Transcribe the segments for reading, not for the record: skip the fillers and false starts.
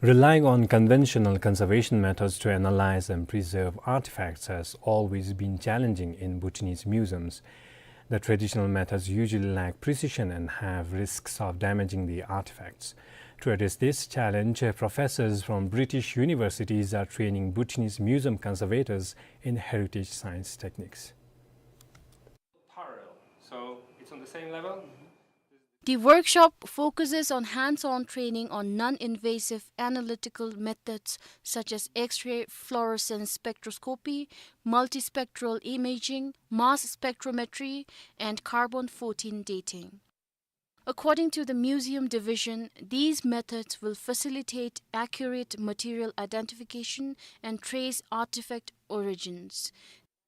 Relying on conventional conservation methods to analyze and preserve artifacts has always been challenging in Bhutanese museums. The traditional methods usually lack precision and have risks of damaging the artifacts. To address this challenge, professors from British universities are training Bhutanese museum conservators in heritage science techniques. Parallel, so it's on the same level. The workshop focuses on hands-on training on non-invasive analytical methods such as X-ray fluorescence spectroscopy, multispectral imaging, mass spectrometry, and carbon-14 dating. According to the museum division, these methods will facilitate accurate material identification and trace artifact origins.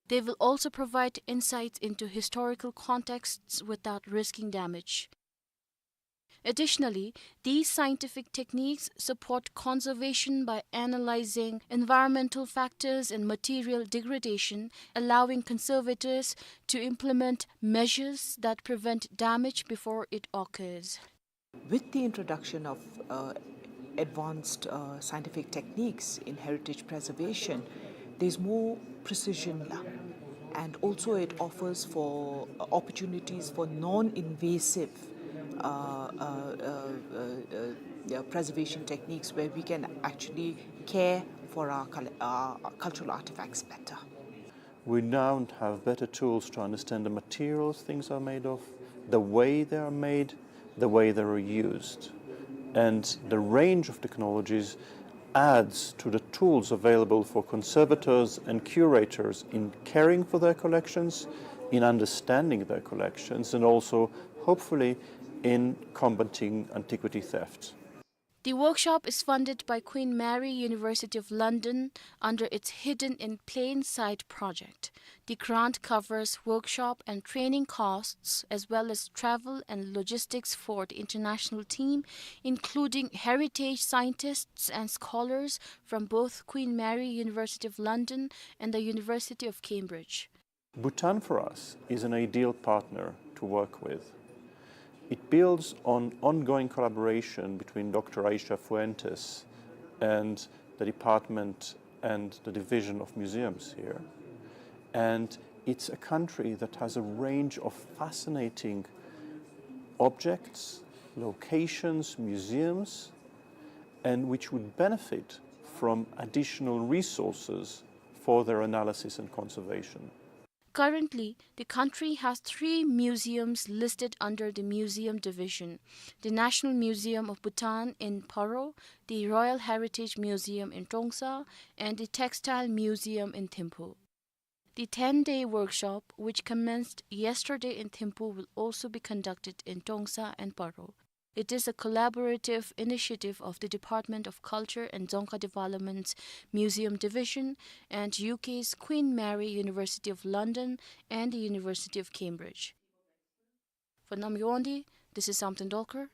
They will also provide insights into historical contexts without risking damage. Additionally, these scientific techniques support conservation by analyzing environmental factors and material degradation, allowing conservators to implement measures that prevent damage before it occurs. With the introduction of advanced scientific techniques in heritage preservation, there's more precision now. And also it offers for opportunities for non-invasive preservation techniques where we can actually care for our cultural artifacts better. We now have better tools to understand the materials things are made of, the way they are made, the way they are used. And the range of technologies adds to the tools available for conservators and curators in caring for their collections, in understanding their collections, and also, hopefully, in combating antiquity theft. The workshop is funded by Queen Mary University of London under its Hidden in Plain Sight project. The grant covers workshop and training costs as well as travel and logistics for the international team, including heritage scientists and scholars from both Queen Mary University of London and the University of Cambridge. Bhutan for us is an ideal partner to work with. It builds on ongoing collaboration between Dr. 𝗖𝗂𝗿𝗵𝗏 and the department and the division of museums here. And it's a country that has a range of fascinating objects, locations, museums, and which would benefit from additional resources for their analysis and conservation. Currently, the country has 3 museums listed under the Museum Division: the National Museum of Bhutan in 𝗏𝗏, the Royal Heritage Museum in 𝗘𝗄𝗏, and the Textile Museum in Thimphu. The 10-day workshop, which commenced yesterday in Thimphu, will also be conducted in 𝗘𝗄𝗏 and 𝗏𝗏. It is a collaborative initiative of the Department of Culture and Dzongkha Development's Museum Division and UK's Queen Mary University of London and the University of Cambridge. For Namgyongdi, this is 𝗖𝘂𝗿𝗶𝗀𝗏.